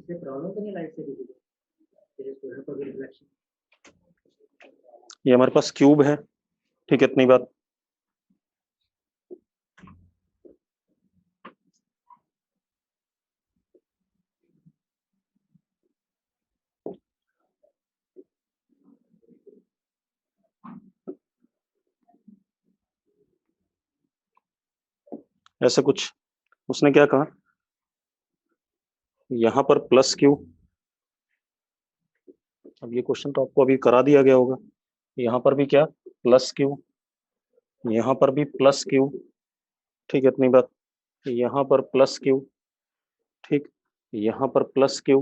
इससे प्रॉब्लम तो नहीं लाइट से किसी को रिफ्लेक्शन। ये हमारे पास क्यूब है, ठीक है, इतनी बात। ऐसा कुछ उसने क्या कहा, यहां पर प्लस क्यू, अब ये क्वेश्चन तो आपको अभी करा दिया गया होगा, यहां पर भी क्या प्लस क्यू, यहां पर भी प्लस क्यू, ठीक है, इतनी बात। यहां पर प्लस क्यू, ठीक, यहां पर plus Q,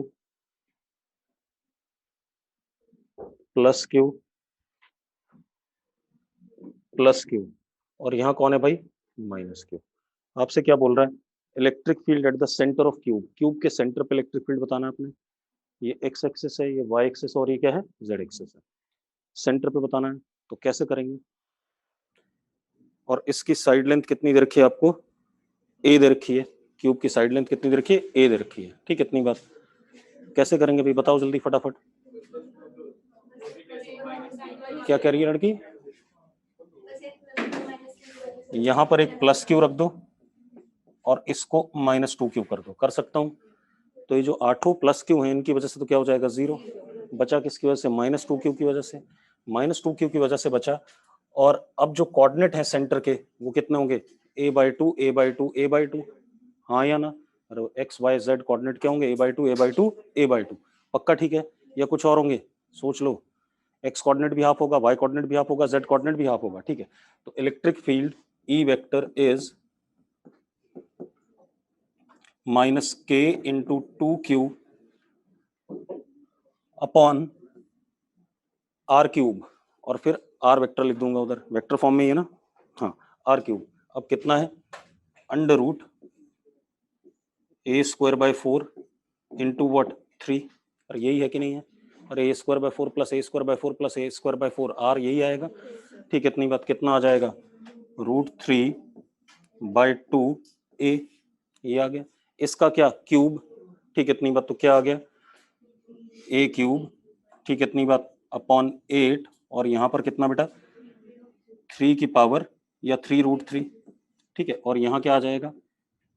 plus Q, plus Q, और यहां कौन है भाई, माइनस क्यू। आपसे क्या बोल रहा है, electric field at the centre of cube, cube के सेंटर पे इलेक्ट्रिक फील्ड बताना है आपने। ये एक्स एक्सिस है, ये वाई एक्सिस, और ये क्या है, जेड एक्सिस है। सेंटर पे बताना है, तो कैसे करेंगे। और इसकी साइड लेंथ कितनी दे रखी है आपको, ए दे रखी है, क्यूब की साइड लेंथ कितनी दे रखी है, ए दे रखी है, ठीक है, इतनी बात। कैसे करेंगे भाई, बताओ जल्दी फटाफट। क्या कह रही है लड़की, यहां पर एक प्लस क्यू रख दो और इसको -2 क्यू कर दो, कर सकता हूं। तो ये जो 8 प्लस क्यू है, इनकी वजह से तो क्या हो जाएगा, 0 बचा, किसकी वजह से, -2 क्यू की वजह से, -2 क्यू की वजह से बचा। और अब जो कोऑर्डिनेट है सेंटर के, वो कितने होंगे, a/2 a/2 a/2, हाँ या ना, अरे एक्स वाई जेड कोऑर्डिनेट क्या होंगे, a/2 a/2 a/2, पक्का, ठीक है। या कुछ और होंगे, सोच लो, एक्स कोऑर्डिनेट भी हाफ होगा, वाई कोऑर्डिनेट भी हाफ होगा, जेड कोऑर्डिनेट भी हाफ होगा, ठीक है। तो electric field E vector is -k × 2q upon r cube, और फिर r वेक्टर लिख दूंगा उधर, वेक्टर फॉर्म में ही है ना, हाँ, r क्यूब। अब कितना है, √a² / 4 इंटू वट 3, और यही है कि नहीं है, और a² / 4 + a² / 4 + a² / 4 r, यही आएगा, ठीक है, इतनी बात। कितना आ जाएगा, √3/2a, ये आ गया। इसका क्या, क्यूब, ठीक है, इतनी बात। तो क्या आ गया, a³, ठीक है, इतनी बात, अपॉन 8, और यहाँ पर कितना बेटा, 3 की पावर या 3√3, ठीक है। और यहाँ क्या आ जाएगा,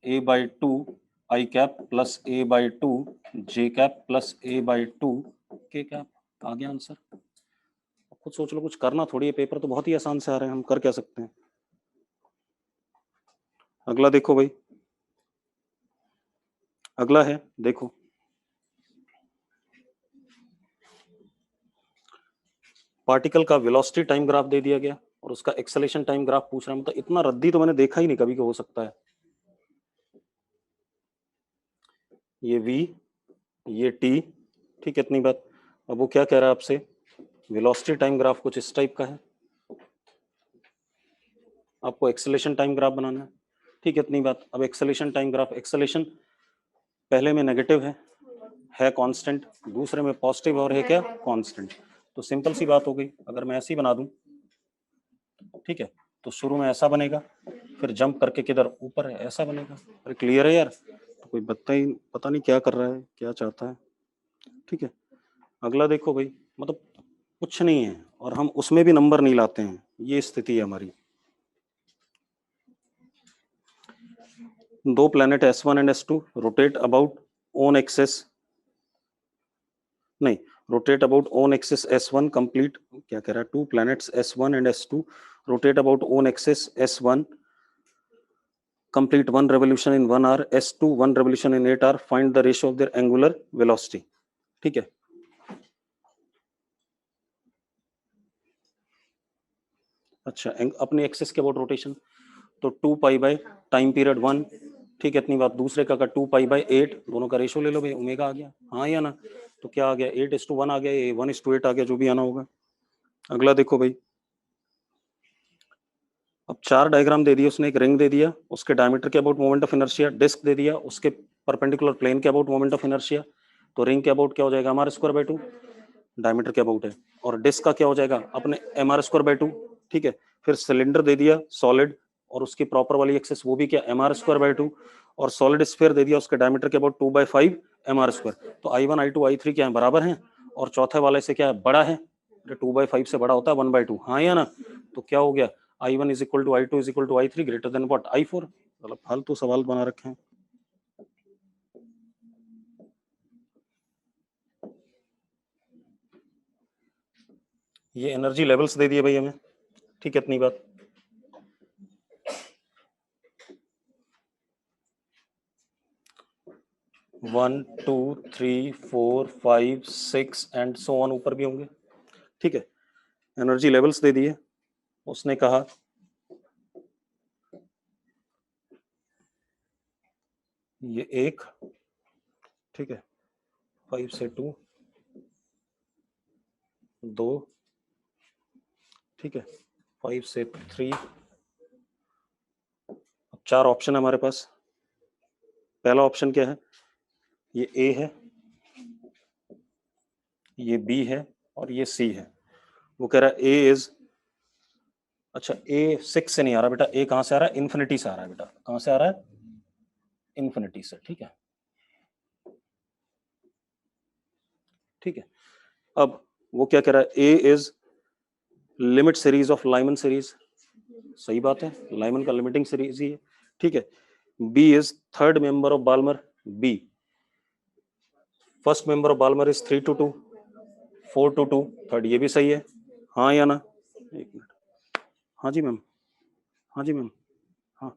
a/2 i cap plus a/2 j cap plus a/2 k cap, आ गया आंसर। खुद सोच लो, कुछ करना थोड़ी है, पेपर तो बहुत ही आसान से आ रहे हैं, हम कर क्या सकते हैं। अगला देखो भाई, अगला है, देखो, पार्टिकल का वेलोसिटी टाइम ग्राफ दे दिया गया और उसका एक्सेलेरेशन टाइम ग्राफ पूछ रहा है। मतलब इतना रद्दी तो मैंने देखा ही नहीं कभी, हो सकता है। ये v, ये t, ठीक है, इतनी बात। अब वो क्या कह रहा है आपसे, वेलोसिटी टाइम ग्राफ कुछ इस टाइप का है, आपको एक्सेलेरेशन टाइम ग्राफ बनाना है, ठीक है, इतनी बात। अब एक्सेलेरेशन टाइम ग्राफ, एक्सेलेरेशन पहले में नेगेटिव है कांस्टेंट, दूसरे में पॉजिटिव और है क्या, कांस्टेंट। तो सिंपल सी बात हो गई, अगर मैं ऐसे ही बना दूं, ठीक है, तो शुरू में ऐसा बनेगा, फिर जंप करके किधर, ऊपर है, ऐसा बनेगा। अरे क्लियर है यार, तो कोई पता नहीं क्या कर रहा है, क्या चाहता है, ठीक है। अगला देखो भाई, मतलब कुछ नहीं है और हम उसमें भी नंबर नहीं लाते हैं, ये स्थिति है हमारी। दो planet S1 and S2 rotate about own axis, नहीं, rotate about own axis S1 complete, क्या कह रहा है, two planets S1 and S2 rotate about own axis S1 complete 1 revolution in 1 hour, S2 1 revolution in 8 hour, find the ratio of their angular velocity, ठीक है। अच्छा, अपने axis के about rotation, तो 2π टाइम पीरियड 1, ठीक है, इतनी बात। दूसरे का 2π/8, दोनों का रेशो ले लो भाई, ओमेगा आ गया, हाँ या ना। तो क्या आ गया, 8:1 आ गया, 1:8 आ गया, जो भी आना होगा। अगला देखो भाई, अब 4 डायग्राम दे दिया उसने, एक रिंग दे दिया, उसके डायमीटर के about moment of inertia, disc दे दिया, उसके परपेंडिकुलर प्लेन के अबाउट मोमेंट ऑफ इनर्शिया। तो रिंग के अबाउट क्या हो जाएगा, mr²/2, डायमीटर के अबाउट है, और डिस्क का क्या हो जाएगा, अपने mr²/2, ठीक है। फिर सिलेंडर दे दिया सॉलिड, और उसकी प्रॉपर वाली एक्सिस वो भी क्या, mr²/2, और सॉलिड स्फीयर दे दिया, उसके डायमीटर के अबाउट 2/5 mr²। तो i1 i2 i3 क्या है, बराबर हैं, और चौथे वाले से क्या है, बड़ा है, 2/5 से बड़ा होता है 1/2, हाँ या ना। तो क्या हो गया, i1 is equal to i2 is equal to i3 greater than what, i4। मतलब फालतू सवाल बना रखे हैं। ये एनर्जी लेवल्स दे दिए भाई हमें, ठीक है, इतनी बात। One two three four five six and so on ऊपर भी होंगे, ठीक है। एनर्जी लेवल्स दे दिए, उसने कहा ये 1, ठीक है, 5 से 2, 2, ठीक है, 5 से 3। अब 4 ऑप्शन है हमारे पास। पहला ऑप्शन क्या है, ये ए है, ये बी है और ये सी है। वो कह रहा है ए इज, अच्छा ए 6 से नहीं आ रहा बेटा, ए कहां से आ रहा है, इन्फिनिटी से आ रहा है बेटा, कहां से आ रहा है, इन्फिनिटी से, ठीक है, ठीक है। अब वो क्या कह रहा है, A is limit series of Lyman series, सही बात है, लाइमन का लिमिटिंग सीरीज ही है, ठीक है। B is third member of Balmer, B first member of Balmer is 3 to 2, 4 to 2, third, ये भी सही है, हाँ या ना। एक मिनट, हाँ जी मैम, हाँ जी मैम, हाँ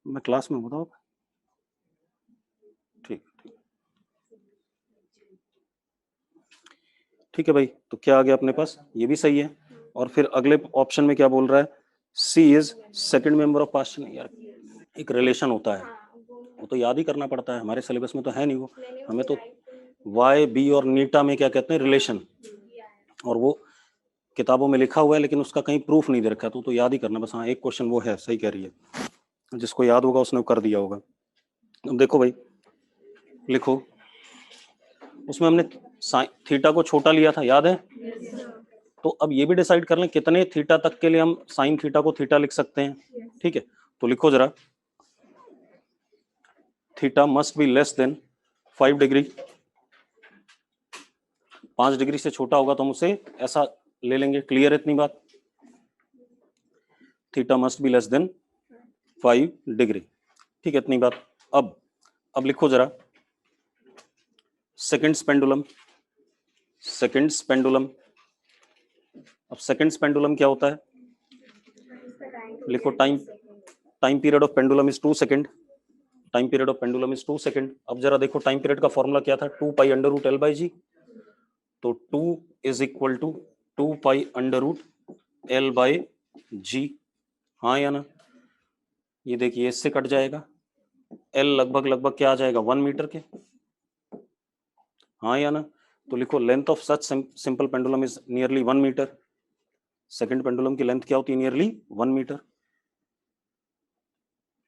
मैं क्लास में बताओ, ठीक ठीक, ठीक है भाई। तो क्या आ गया अपने पास, ये भी सही है। और फिर अगले ऑप्शन में क्या बोल रहा है, C is second member of past, नहीं यार, एक रिलेशन होता है, वो तो याद ही करना पड़ता है, हमारे सिलेबस में तो है नहीं वो, हमें तो वाई बी और नीटा में क्या कहते हैं, रिलेशन, और वो किताबों में लिखा हुआ है लेकिन उसका कहीं प्रूफ नहीं दे रखा, तो याद ही करना बस। हाँ एक क्वेश्चन वो है, सही कह रही है, जिसको याद होगा उसने कर दिया होगा। अब देखो भाई, लिखो, उसमें हमने थीटा को छोटा लिया था, याद है। तो अब ये भी डिसाइड कर लें कितने थीटा तक के लिए हम साइन थीटा को थीटा लिख सकते हैं, ठीक है। तो लिखो जरा, theta must be less than 5 degree, 5 degree से छोटा होगा तो हम उसे ऐसा ले लेंगे, क्लियर है इतनी बात, theta must be less than 5 degree, ठीक है, इतनी बात। अब लिखो जरा, सेकंड्स पेंडुलम, सेकंड्स पेंडुलम। अब सेकंड्स पेंडुलम क्या होता है, लिखो, time period of pendulum is 2 second, time period of pendulum is 2 second. अब जरा देखो, टाइम पीरियड का फॉर्मूला क्या था, 2 pi under root L by g, तो 2 is equal to 2 pi under root L by g, हाँ या ना। ये देखिए इससे कट जाएगा, एल लगभग लगभग क्या आ जाएगा, 1 मीटर के, हाँ या ना। तो लिखो, length of such simple pendulum is nearly 1 metre, second pendulum की लेंथ क्या होती है, नियरली 1 मीटर।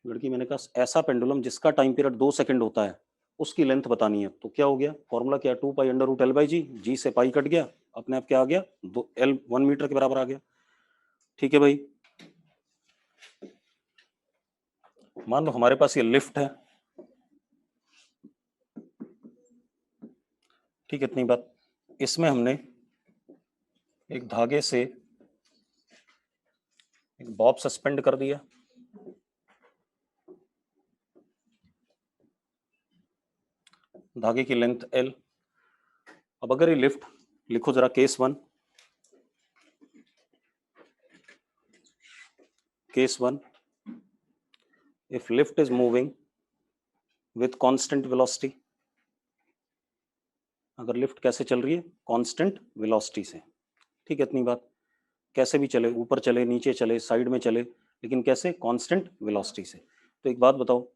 लड़की, मैंने कहा ऐसा पेंडुलम जिसका टाइम पीरियड 2 सेकंड होता है उसकी लेंथ बतानी है, तो क्या हो गया, फॉर्मूला क्या, 2 pi under root L by g, g से पाई कट गया, अपने आप क्या आ गया, एल 1 मीटर के बराबर आ गया, ठीक है भाई। मान लो हमारे पास ये लिफ्ट है, ठीक है, इतनी बात। इसमें हमने एक धागे से एक बॉब सस्पेंड कर दिया, धागे की लेंथ एल। अब अगर ये लिफ्ट, लिखो जरा case 1, case 1, if lift is moving with constant velocity, अगर लिफ्ट कैसे चल रही है, कांस्टेंट वेलोसिटी से, ठीक है, इतनी बात। कैसे भी चले, ऊपर चले, नीचे चले, साइड में चले, लेकिन कैसे, कांस्टेंट वेलोसिटी से। तो एक बात बताओ,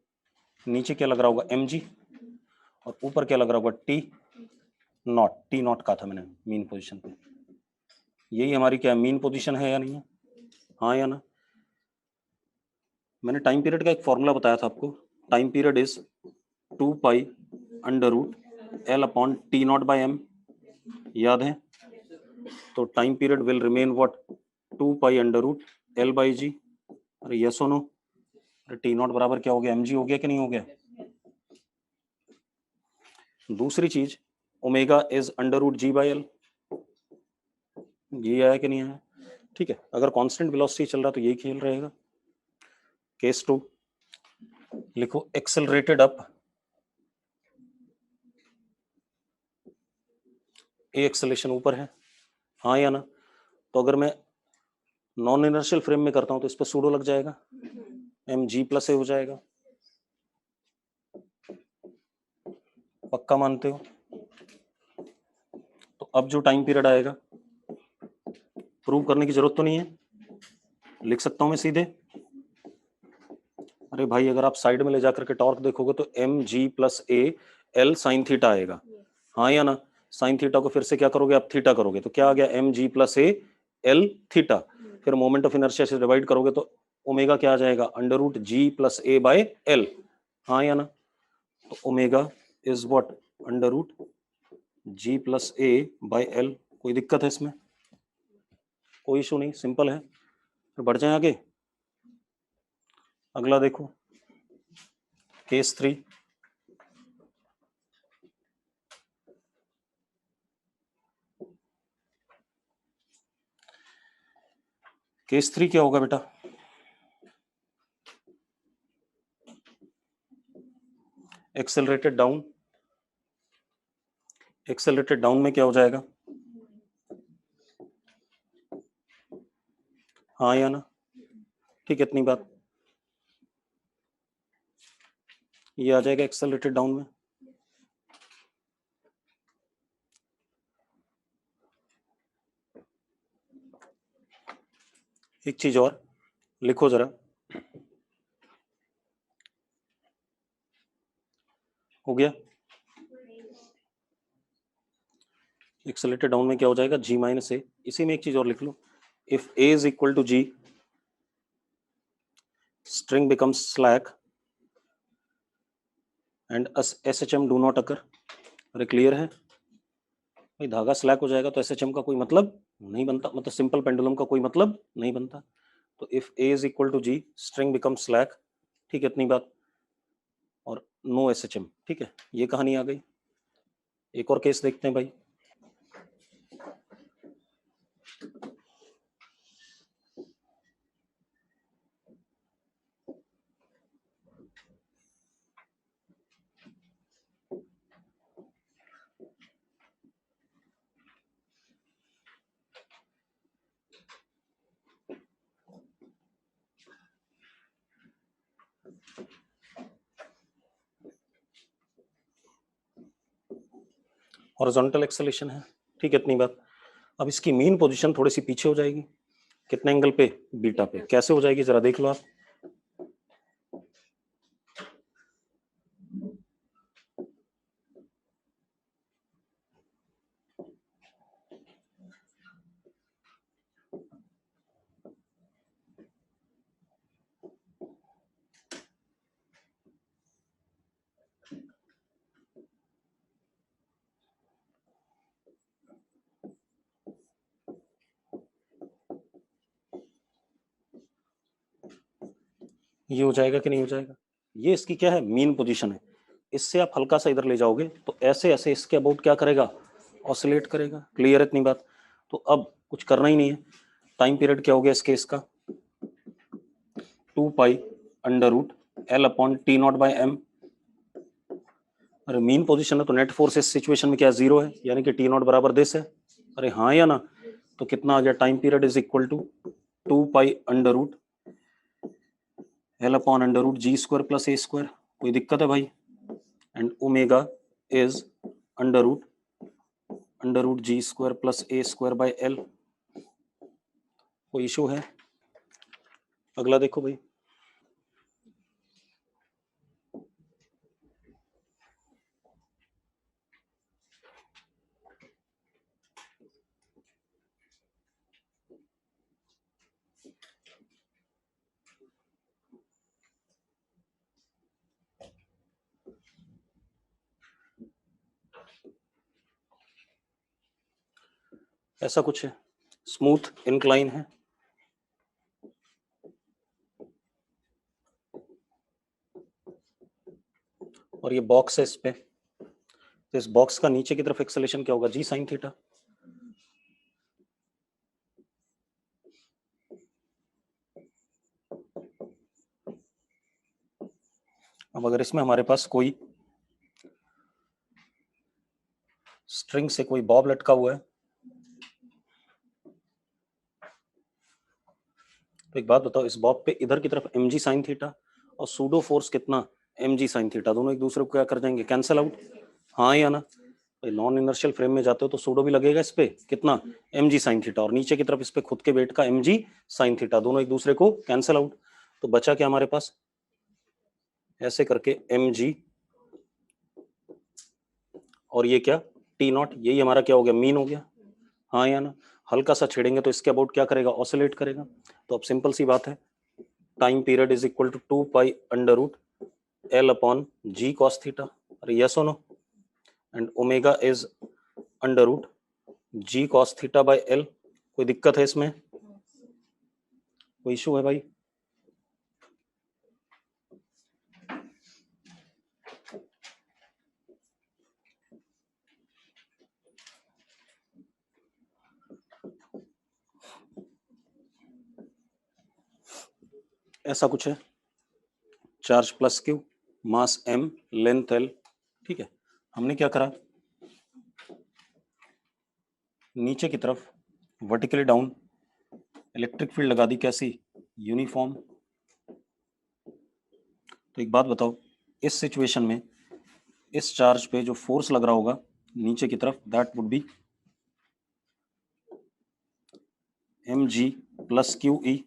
नीचे क्या लग रहा होगा, mg, और ऊपर क्या लग रहा होगा, टी नॉट, टी नॉट कहा था मैंने मीन पोजीशन पे, यही हमारी क्या मीन पोजीशन है या नहीं है, हाँ या ना। मैंने टाइम पीरियड का एक फॉर्मूला बताया था आपको, time period is 2 pi under root L upon T naught by M, याद है। तो time period will remain what, 2 pi under root L by g, अरे यस और नो, अरे टी नॉट बराबर क्या हो गया, mg हो गया कि नहीं हो गया, दूसरी चीज omega is under root g by l, ये आया कि नहीं आया? ठीक है, अगर कांस्टेंट वेलोसिटी चल रहा तो ये खेल रहेगा। केस 2 लिखो, एक्सेलरेटेड अप, ए एक्सेलेरेशन ऊपर है, हाँ या ना? तो अगर मैं नॉन इनर्शियल फ्रेम में करता हूं तो इस पर सूडो लग जाएगा, एम जी प्लस ए हो जाएगा, पक्का मानते हो? तो अब जो टाइम पीरियड आएगा, प्रूव करने की जरूरत तो नहीं है, लिख सकता हूं मैं सीधे। अरे भाई अगर आप साइड में ले जाकर के टॉर्क देखोगे तो m g plus a l sine theta आएगा, हाँ या ना? साइन थीटा को फिर से क्या करोगे आप, थीटा करोगे, तो क्या आ गया, M g plus a l theta. फिर मोमेंट ऑफ इनर्शिया से डिवाइड करोगे तो ओमेगा क्या आ जाएगा, under root g plus a by L, हाँ या ना? तो omega is what, under root g plus a by l. कोई दिक्कत है इसमें? कोई इशू नहीं, सिंपल है। फिर बढ़ जाए आगे, अगला देखो, केस 3। केस 3 क्या होगा बेटा, एक्सेलरेटेड डाउन, एक्सेलरेटेड डाउन में क्या हो जाएगा, हाँ या ना? ठीक है, इतनी बात, ये आ जाएगा एक्सेलरेटेड डाउन में। एक चीज और लिखो जरा, हो गया, एक्सेलरेटेड डाउन में क्या हो जाएगा, जी माइनस ए। इसी में एक चीज और लिख लो, if A is equal to g, string becomes slack and S H M do not occur. अरे क्लियर है भाई, धागा स्लैक हो जाएगा तो एस एच एम का कोई मतलब नहीं बनता, मतलब सिंपल पेंडुलम का कोई मतलब नहीं बनता। तो if A is equal to g, string become slack, ठीक है, इतनी बात, और नो एस एच एम, ठीक है, ये कहानी आ गई। एक और केस देखते हैं भाई, हॉरिजॉन्टल एक्सेलेरेशन है, ठीक है, इतनी बात। अब इसकी मीन पोजीशन थोड़ी सी पीछे हो जाएगी, कितने एंगल पे, बीटा पे। कैसे हो जाएगी जरा देख लो आप, ये हो जाएगा कि नहीं हो जाएगा? ये इसकी क्या है, मीन पोजीशन है। इससे आप हल्का सा इधर ले जाओगे तो ऐसे ऐसे इसके अबाउट क्या करेगा, ऑसिलेट करेगा। क्लियर है इतनी बात? तो अब कुछ करना ही नहीं है। टाइम पीरियड क्या हो गया इस केस का, 2 pi under root L upon T naught by m. अरे मीन पोजीशन है तो नेट फोर्स इस सिचुएशन में क्या जीरो है, यानी कि टी नॉट बराबर दिस है। अरे हाँ या ना? तो कितना आ गया, time period is equal to 2 pi under root L upon under root g square plus a square. कोई दिक्कत है भाई? And omega is under root g square plus a square by l. कोई इशू है? अगला देखो भाई, ऐसा कुछ है, स्मूथ इंक्लाइन है, और ये बॉक्स है इस पे, तो इस बॉक्स का नीचे की तरफ एक्सेलेरेशन क्या होगा, जी साइन थीटा। अब अगर इसमें हमारे पास कोई स्ट्रिंग से कोई बॉब लटका हुआ है, तो एक बात बताओ, इस बॉब पे इधर की तरफ mg साइन थीटा और सूडो फोर्स कितना mg साइन थीटा, दोनों एक दूसरे को क्या कर जाएंगे, कैंसिल आउट। हाँ या ना, नॉन इनर्शियल फ्रेम में जाते हो तो सूडो भी लगेगा इस पे कितना mg साइन थीटा, और नीचे की तरफ इस पे खुद के वेट का mg साइन थीटा, दोनों एक दूसरे को कैंसिल आउट। तो बचा क्या हमारे पास, ऐसे करके mg और ये क्या टी नॉट, यही हमारा क्या हो गया, मीन हो गया। हाँ या ना, हल्का सा छेड़ेंगे तो इसके अबाउट क्या करेगा, ऑसिलेट करेगा। तो अब सिंपल सी बात है, time period is equal to 2 pi under root L upon g cos theta, अरे यस और no, and omega is under root g cos theta by l. कोई दिक्कत है इसमें, कोई इशू है भाई? ऐसा कुछ है, चार्ज प्लस क्यू, मास m, लेंथ l, ठीक है। हमने क्या करा, नीचे की तरफ वर्टिकली डाउन इलेक्ट्रिक फील्ड लगा दी, कैसी, यूनिफॉर्म। तो एक बात बताओ, इस सिचुएशन में इस चार्ज पे जो फोर्स लग रहा होगा नीचे की तरफ, that would B mg plus q ई,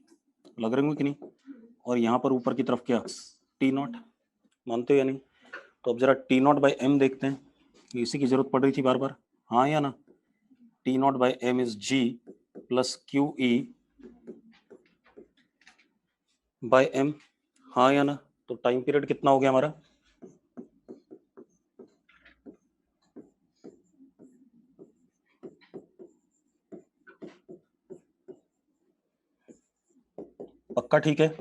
लग रहे होंगे कि नहीं, और यहाँ पर ऊपर की तरफ क्या, टी नॉट, मानते हो या नहीं? तो अब जरा टी नॉट बाई एम देखते हैं, इसी की जरूरत पड़ रही थी बार बार, हाँ या ना, T naught by m is g plus q E by m, हाँ या ना। तो टाइम पीरियड कितना हो गया हमारा, पक्का ठीक है,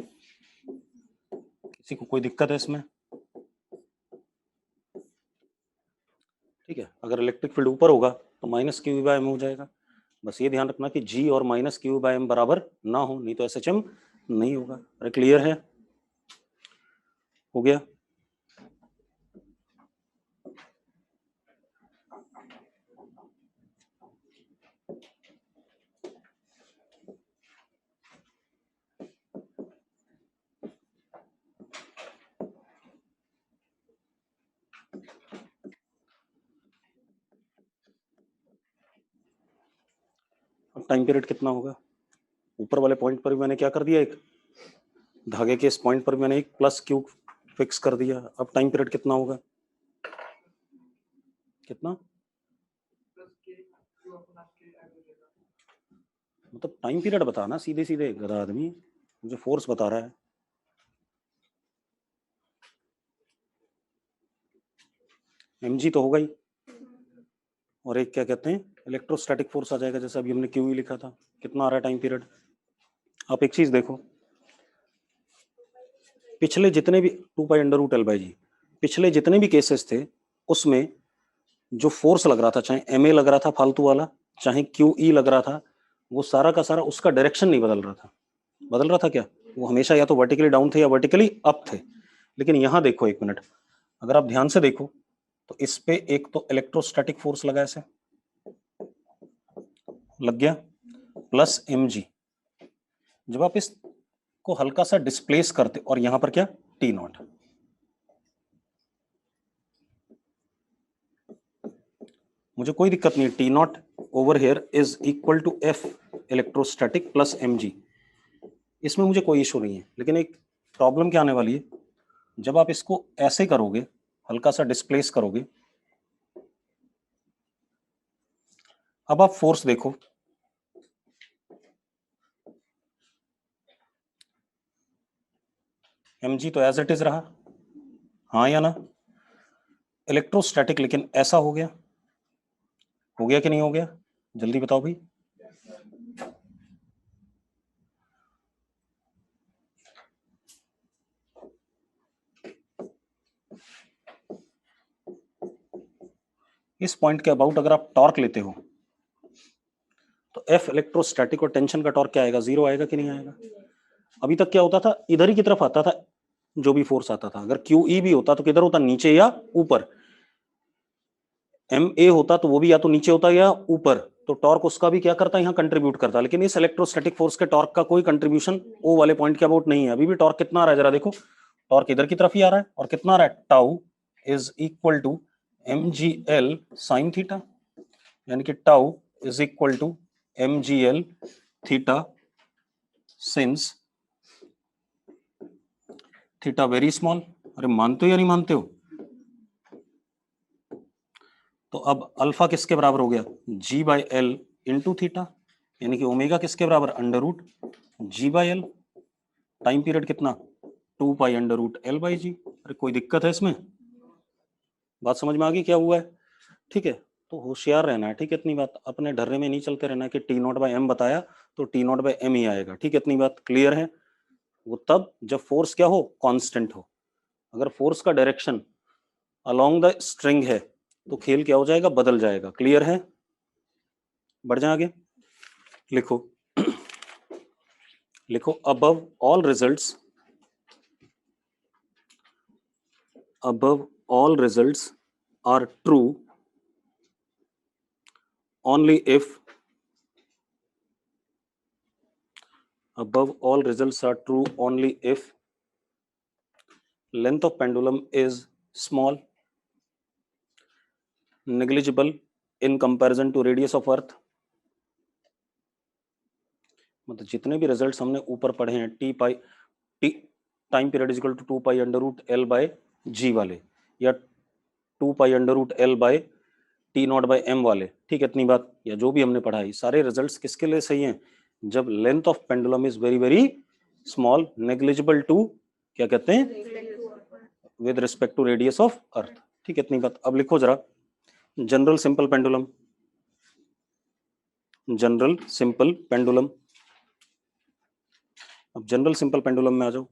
किसी को कोई दिक्कत है इसमें? ठीक है, अगर इलेक्ट्रिक फील्ड ऊपर होगा तो माइनस क्यू बाय एम हो जाएगा। बस ये ध्यान रखना कि जी और माइनस क्यू बाय एम बराबर ना हो, नहीं तो एस एच एम नहीं होगा। अरे क्लियर है, हो गया। अब टाइम पीरियड कितना होगा, ऊपर वाले पॉइंट पर भी मैंने क्या कर दिया, एक धागे के इस पॉइंट पर मैंने एक प्लस क्यू फिक्स कर दिया। अब टाइम पीरियड कितना होगा, कितना, मतलब टाइम पीरियड बताना सीधे सीधे, गधा आदमी, मुझे फोर्स बता रहा है। mg तो होगा ही, और एक क्या कहते हैं, इलेक्ट्रोस्टैटिक फोर्स आ जाएगा, जैसे अभी हमने क्यू लिखा था। कितना आ रहा है टाइम पीरियड, आप एक चीज देखो, पिछले जितने भी 2 pi under root L by g, पिछले जितने भी केसेस थे उसमें जो फोर्स लग रहा था, चाहे एम ए लग रहा था फालतू वाला, चाहे क्यू ई लग रहा था, वो सारा का सारा उसका डायरेक्शन नहीं बदल रहा था। बदल रहा था क्या, वो हमेशा या तो वर्टिकली डाउन थे या वर्टिकली अप थे। लेकिन यहां देखो एक मिनट, अगर आप ध्यान से देखो तो इस पे एक तो इलेक्ट्रोस्टैटिक फोर्स लगा, ऐसे लग गया, प्लस mg, जब आप इसको हल्का सा डिस्प्लेस करते और यहां पर क्या, टी नॉट, मुझे कोई दिक्कत नहीं, T naught over here is equal to F electrostatic plus mg, इसमें मुझे कोई इशू नहीं है। लेकिन एक प्रॉब्लम क्या आने वाली है, जब आप इसको ऐसे करोगे, हल्का सा डिस्प्लेस करोगे, अब आप फोर्स देखो, mg तो एज इट इज रहा, हाँ या ना, इलेक्ट्रोस्टैटिक लेकिन ऐसा हो गया कि नहीं हो गया, जल्दी बताओ भाई। इस पॉइंट के अबाउट अगर आप टॉर्क लेते हो तो एफ इलेक्ट्रोस्टैटिक और टेंशन का टॉर्क क्या आएगा, 0 आएगा कि नहीं आएगा। अभी तक क्या होता था, इधर ही की तरफ आता था जो भी फोर्स आता था। अगर क्यू ई भी होता तो किधर होता, नीचे या ऊपर। एम ए होता तो वो भी या तो नीचे होता या ऊपर, तो टॉर्क उसका भी क्या करता, यहाँ कंट्रीब्यूट करता। लेकिन इस इलेक्ट्रोस्टैटिक फोर्स के टॉर्क का कोई कंट्रीब्यूशन ओ वाले पॉइंट के अबाउट नहीं है। अभी भी टॉर्क कितना आ रहा है जरा देखो, टॉर्क इधर की तरफ ही आ रहा है। और कितना आ रहा है, tau is equal to M G l sine theta, यानी कि tau is equal to M G l theta since theta very small. अरे मानते हो या नहीं मानते हो। तो अब अल्फा किसके बराबर हो गया, g by L into theta, यानी कि ओमेगा किसके बराबर, under root g by L. Time period कितना, 2 pi under root L by g. अरे कोई दिक्कत है इसमें, बात समझ में आ गई क्या हुआ है। ठीक है, तो होशियार रहना है। ठीक है, इतनी बात, अपने ढर्रे में नहीं चलते रहना कि टी नॉट बाई एम बताया तो टी नॉट बाई एम ही आएगा। ठीक है, इतनी बात क्लियर है। वो तब जब फोर्स क्या हो, कांस्टेंट हो। अगर फोर्स का डायरेक्शन अलोंग द स्ट्रिंग है तो खेल क्या हो जाएगा, बदल जाएगा। क्लियर है, बढ़ जाए आगे। लिखो लिखो, above all results are true only if length of pendulum is small, negligible in comparison to radius of earth। मतलब जितने भी रिजल्ट्स हमने ऊपर पढ़े हैं, T time period is equal to 2 pi under root L by g वाले, या 2 pi under root L by T naught by M वाले, ठीक है, इतनी बात, या जो भी हमने पढ़ा है, सारे रिजल्ट्स किसके लिए सही हैं, जब length of pendulum is very very small, negligible too, क्या कहते हैं, with respect to radius of earth. ठीक है, इतनी बात। अब लिखो जरा general simple pendulum, general simple pendulum. अब जनरल सिंपल पेंडुलम में आ जाओ।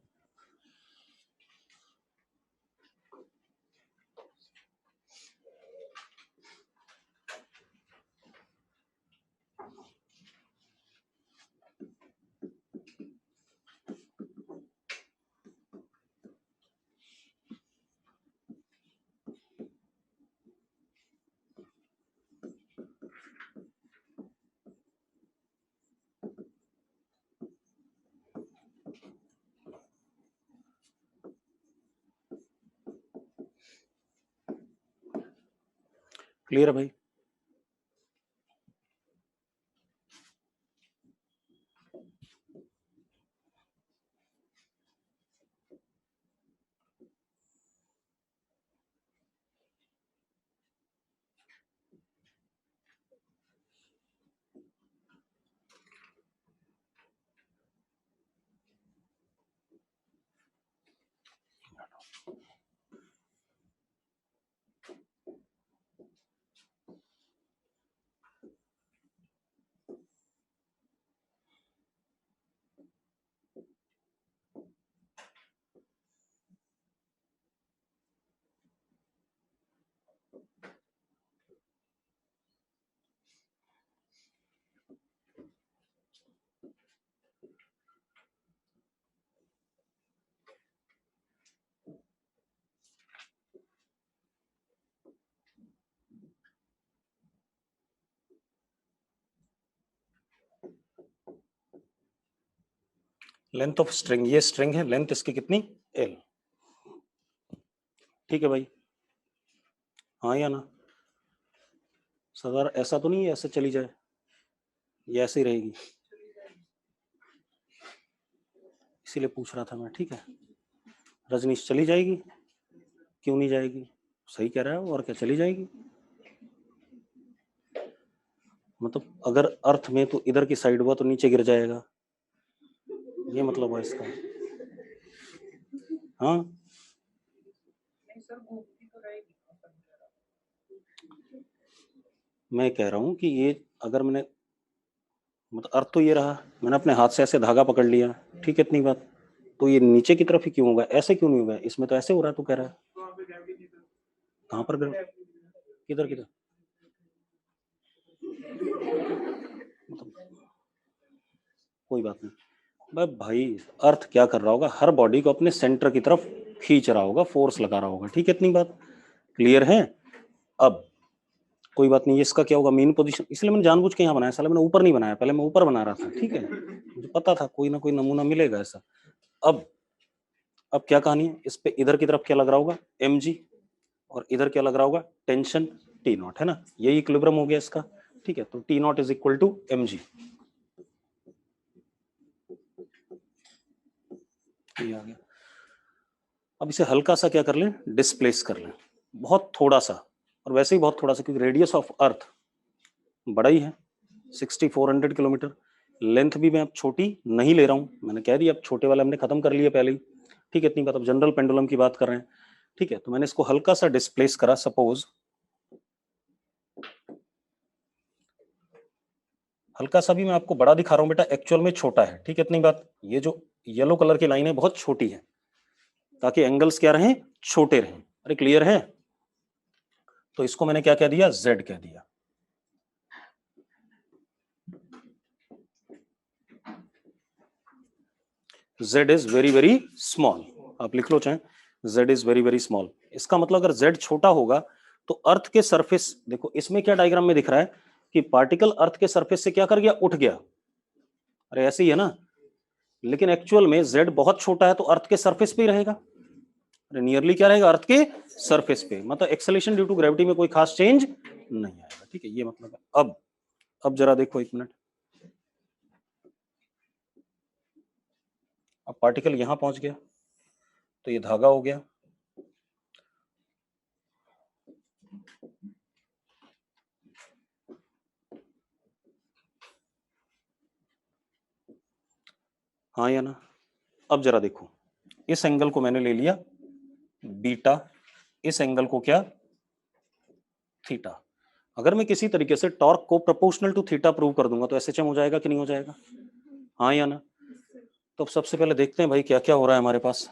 क्लियर है भाई। लेंथ ऑफ स्ट्रिंग, ये स्ट्रिंग है, लेंथ इसकी कितनी, एल। ठीक है भाई, हाँ या ना। सर ऐसा तो नहीं है ऐसे चली जाए, ये ऐसे ही रहेगी, इसीलिए पूछ रहा था मैं। ठीक है, रजनीश चली जाएगी, क्यों नहीं जाएगी, सही कह रहा है, और क्या चली जाएगी। मतलब अगर अर्थ में तो इधर की साइड हुआ तो नीचे गिर जाएगा, ये मतलब है इसका। हाँ मैं कह रहा हूं कि ये अगर मैंने, मतलब अर्थ तो ये रहा, मैंने अपने हाथ से ऐसे धागा पकड़ लिया, ठीक है, इतनी बात, तो ये नीचे की तरफ ही क्यों होगा, ऐसे क्यों नहीं होगा, इसमें तो ऐसे हो रहा है, तू कह रहा है। कहाँ पर किधर किधर, मतलब कोई बात नहीं भाई, अर्थ क्या कर रहा होगा, हर बॉडी को अपने सेंटर की तरफ खींच रहा होगा, फोर्स लगा रहा होगा, ठीक है, इतनी बात क्लियर है। अब कोई बात नहीं, इसका क्या होगा, मेन पोजीशन, इसलिए मैंने जानबूझ के यहाँ बनाया, साला मैंने ऊपर नहीं बनाया, पहले मैं ऊपर बना रहा था, ठीक है, मुझे पता था कोई ना कोई नमूना मिलेगा ऐसा। अब क्या कहानी है, इस पे इधर की तरफ क्या लग रहा होगा, mg, और इधर क्या लग रहा होगा, टेंशन T नॉट, है ना, यही इक्विलिब्रियम हो गया इसका, ठीक है, तो T naught is equal to mg। ये आ गया। अब इसे हल्का सा क्या कर लें, डिस्प्लेस कर लें, बहुत थोड़ा सा, और वैसे ही बहुत थोड़ा सा, क्योंकि रेडियस ऑफ अर्थ बड़ा ही है, 6400 किलोमीटर, लेंथ भी मैं अब छोटी नहीं ले रहा हूं, मैंने कह दिया अब छोटे वाले हमने खत्म कर लिए पहले ही, ठीक है, इतनी बात, अब जनरल पेंडुलम की बात कर रहे हैं, ठीक है, तो मैंने इसको हल्का सा डिस्प्लेस करा, सपोज हल्का सा भी मैं आपको बड़ा दिखा रहा हूं बेटा, एक्चुअल में छोटा है, ठीक है, इतनी बात, ये जो येलो कलर की लाइन है बहुत छोटी है, ताकि एंगल्स क्या रहें, छोटे रहें, अरे क्लियर है, तो इसको मैंने क्या कह दिया, z कह दिया, z is very very small, आप लिख लो चाहे, z is very very small, इसका मतलब अगर z छोटा होगा तो अर्थ के सरफेस, देखो इसमें क्या डायग्राम में दिख रहा है कि पार्टिकल अर्थ के सरफेस से क्या कर गया, उठ गया, अरे ऐसे ही है ना, लेकिन एक्चुअल में z बहुत छोटा है तो अर्थ के सरफेस पे ही रहेगा, अरे नियरली क्या रहेगा, अर्थ के सरफेस पे, मतलब एक्सेलेरेशन ड्यू टू ग्रेविटी में कोई खास चेंज नहीं आएगा, ठीक है, ये मतलब है। अब जरा देखो एक मिनट, अब पार्टिकल यहां पहुंच गया तो ये धागा हो गया, हाँ या ना, अब जरा देखो, इस एंगल को मैंने ले लिया बीटा, इस एंगल को क्या, थीटा, अगर मैं किसी तरीके से टॉर्क को प्रोपोर्शनल टू थीटा प्रूव कर दूंगा तो एसएचएम हो जाएगा कि नहीं हो जाएगा, हाँ या ना, तो अब सबसे पहले देखते हैं भाई क्या क्या हो रहा है हमारे पास,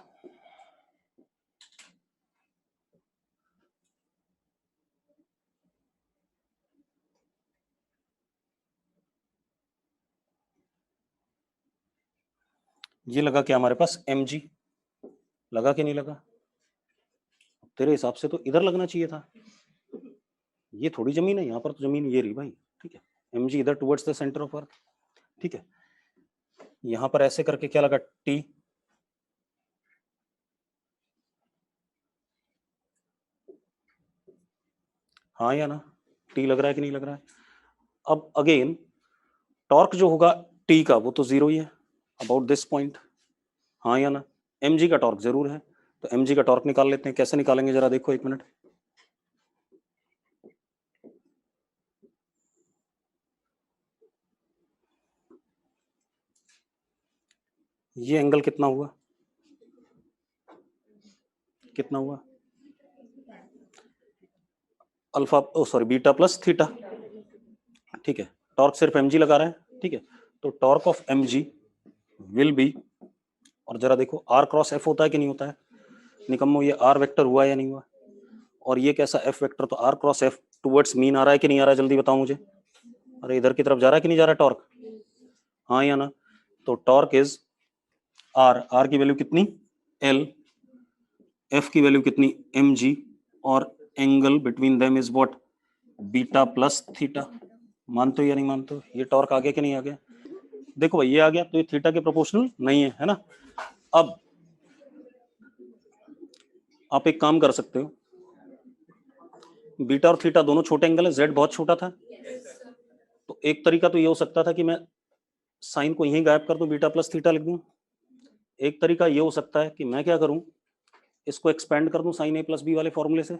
ये लगा क्या हमारे पास, mg, लगा कि नहीं लगा, तेरे हिसाब से तो इधर लगना चाहिए था, ये थोड़ी जमीन है, यहाँ पर तो जमीन ये रही भाई, ठीक है, mg इधर towards the centre of earth, ठीक है, यहाँ पर ऐसे करके क्या लगा, t, हाँ या ना, t लग रहा है कि नहीं लग रहा है, अब अगेन टॉर्क जो होगा t का वो तो जीरो ही है अबाउट दिस पॉइंट, हाँ या ना, mg का टॉर्क जरूर है, तो mg का टॉर्क निकाल लेते हैं, कैसे निकालेंगे जरा देखो एक मिनट, ये एंगल कितना हुआ, कितना हुआ, अल्फा, ओ सॉरी बीटा प्लस थीटा, ठीक है, टॉर्क सिर्फ mg लगा रहा है, ठीक है, तो torque of mg will be, और जरा देखो r क्रॉस f होता है कि नहीं होता है, निकम्मो ये r वेक्टर हुआ या नहीं हुआ, और ये कैसा f वेक्टर, तो r cross f towards mean आ रहा है कि नहीं आ रहा है, जल्दी बताओ मुझे, अरे इधर की तरफ जा रहा है कि नहीं जा रहा है टॉर्क, हाँ या ना, तो टॉर्क इज r की वैल्यू कितनी l, f की वैल्यू कितनी mg, और angle between them is what, beta plus theta, मानते हो या नहीं मानते हो, ये टॉर्क आ गया कि नहीं आ गया, देखो भाई ये आ गया, तो ये थीटा के प्रोपोर्शनल नहीं है ना। अब आप एक काम कर सकते हो, बीटा और थीटा दोनों छोटे एंगल है, जेड बहुत छोटा था, तो एक तरीका तो ये हो सकता था कि मैं साइन को यहीं गायब कर दूं, बीटा प्लस थीटा लिख दूं, एक तरीका ये हो सकता है कि मैं क्या करूं, इसको एक्सपेंड कर दूं साइन ए प्लस बी वाले फॉर्मूले से,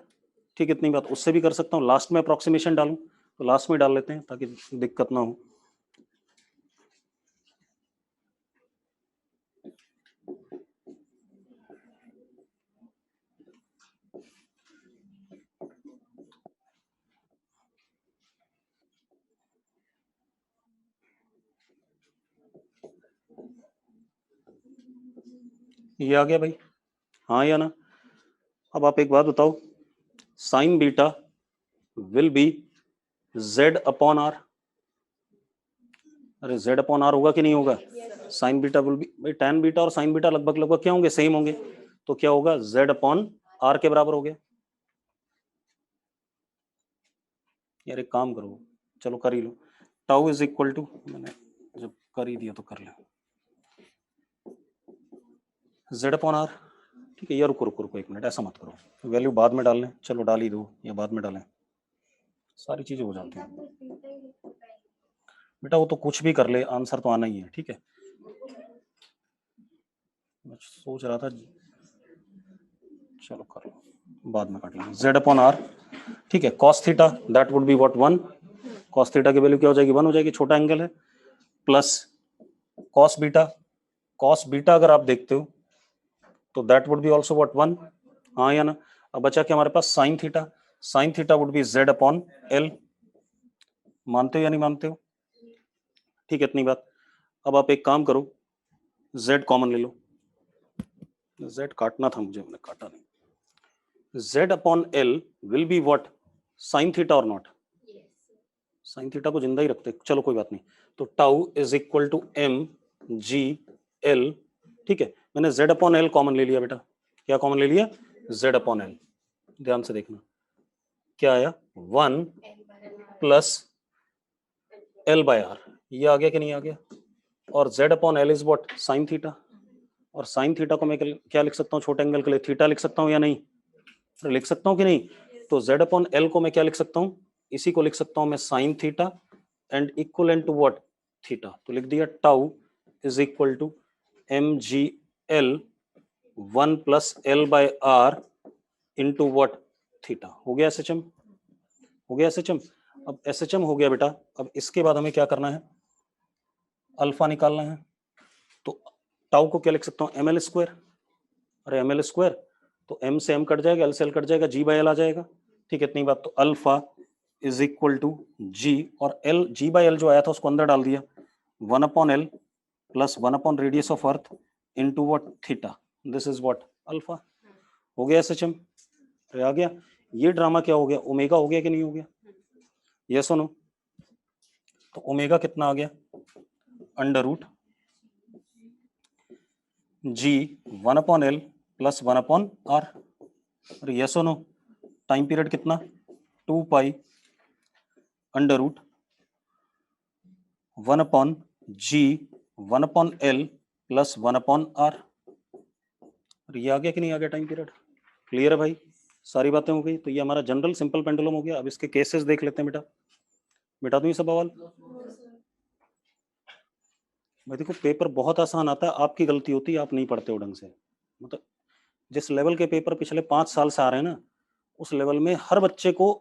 ठीक है, इतनी बात, उससे भी कर सकता हूँ, लास्ट में अप्रोक्सीमेशन डालूं, तो लास्ट में डाल लेते हैं ताकि दिक्कत ना हो, ये आ गया भाई, हाँ या ना, अब आप एक बात बताओ, sine beta will be z upon R, अरे z अपॉन r होगा कि नहीं होगा? साइन बीटा विल बी, भाई tan बीटा और साइन बीटा लगभग लगभग क्या होंगे? सेम होंगे। तो क्या होगा? z अपॉन r के बराबर हो गया। यार एक काम करो, चलो कर ही लो, टाउ इज इक्वल टू, मैंने जब कर ही दिया तो कर ले, z अपॉन r। ठीक है, यार रुको रुको रुको एक मिनट, ऐसा मत करो, वैल्यू बाद में डाल लें, चलो डाल ही दो या बाद में डालें, सारी चीजें हो जाती हैं बेटा, वो तो कुछ भी कर ले, आंसर तो आना ही है। ठीक है, मैं सोच रहा था, चलो कर लो, बाद में काट लेंगे। z अपॉन r, ठीक है, cos theta that would be what 1, cos theta की वैल्यू क्या हो जाएगी? 1 हो जाएगी, छोटा एंगल है, प्लस cos बीटा अगर आप देखते हो तो that would be also what 1, हाँ या ना? अब बचा क्या हमारे पास? Sine theta would be z upon l, मानते हो या नहीं मानते हो? ठीक है, इतनी बात। अब आप एक काम करो, z कॉमन ले लो, z काटना था मुझे, मैंने काटा नहीं। z upon l will be what? Sine theta और नॉट? साइन थीटा को जिंदा ही रखते, चलो कोई बात नहीं। तो tau is equal to m g l, ठीक है, मैंने z अपॉन l कॉमन ले लिया बेटा। क्या कॉमन ले लिया? z upon l। ध्यान से देखना क्या आया, 1 प्लस l बाय r, ये आ गया कि नहीं आ गया? और z upon l is what? Sine theta, और साइन थीटा को मैं क्या लिख सकता हूँ? छोटे एंगल के लिए थीटा लिख सकता हूँ या नहीं? लिख सकता हूँ कि नहीं? तो z अपॉन l को मैं क्या लिख सकता हूँ? इसी को लिख सकता हूँ मैं sine theta and equivalent to what? Theta. तो लिख दिया tau is equal to M G L 1 plus L by R into what? Theta. हो गया एसएचएम? हो गया एसएचएम? अब एसएचएम हो गया बेटा, अब इसके बाद हमें क्या करना है? अल्फा निकालना है। तो टाउ को क्या लिख सकता हूँ? M L square. अरे एम एल स्क्वायर, तो एम से एम कट जाएगा, एल से एल कट जाएगा, जी बाय एल आ जाएगा। ठीक है, इतनी बात। तो अल्फा इज इक्वल टू जी, और एल, जी बाय एल जो आया था उसको अंदर डाल दिया, 1 upon L plus 1 upon radius of earth into what? Theta. This is what? Alpha. हो गया एसएचएम? आ गया। ये ड्रामा क्या हो गया? ओमेगा हो गया कि नहीं हो गया? यस और नो? तो ओमेगा कितना आ गया? Under root G 1 upon L plus 1 upon R. और यस और नो? टाइम पीरियड कितना? 2 pi under root 1 upon G 1 upon L plus 1 upon R. और ये आ गया कि नहीं आ गया टाइम पीरियड? क्लियर है भाई? सारी बातें हो गई। तो ये हमारा जनरल सिंपल पेंडुलम हो गया। अब इसके केसेस देख लेते हैं बेटा। बेटा दूं ये सब सवाल? मैं देखो, पेपर बहुत आसान आता है, आपकी गलती होती है, आप नहीं पढ़ते हो ढंग से। मतलब जिस लेवल के पेपर पिछले 5 साल से आ रहे हैं ना, उस लेवल में हर बच्चे को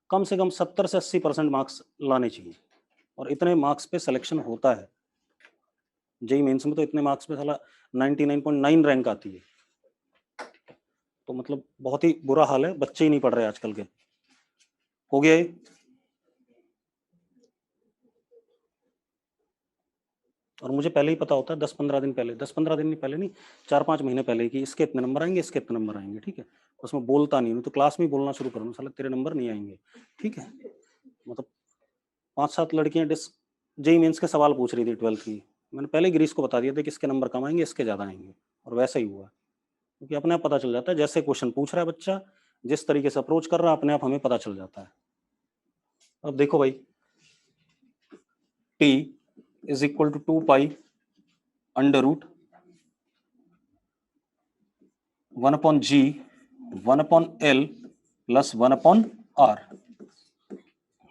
कम से कम 70 से 80% मार्क्स लाने चाहिए, और इतने मार्क्स पे सिलेक्शन होता है। जेई मेंस में तो इतने मार्क्स पे साला 99.9 रैंक आती है। तो मतलब बहुत ही बुरा हाल है, बच्चे ही नहीं पढ़ रहे आजकल के। हो गया ये? और मुझे पहले ही पता होता है, 10-15 दिन पहले, 10-15 दिन नहीं पहले नहीं, 4-5 महीने पहले, कि इसके इतने नंबर आएंगे, इसके इतने नंबर आएंगे। ठीक है, उसमें बोलता नहीं हूँ, तो क्लास में बोलना शुरू करूँ, साला तेरे नंबर नहीं आएंगे। ठीक है, मतलब 5-7 लड़कियां जेई मेंस के सवाल पूछ रही थी 12th की, मैंने पहले गिरीश को बता दिया था कि इसके नंबर कम आएंगे, इसके ज्यादा आएंगे, और वैसा ही हुआ। क्योंकि अपने आप पता चल जाता है, जैसे क्वेश्चन पूछ रहा है बच्चा, जिस तरीके से अप्रोच कर रहा है, अपने आप हमें पता चल जाता है। अब देखो भाई, T is equal to 2 pi under root 1 upon G 1 upon L plus 1 upon R,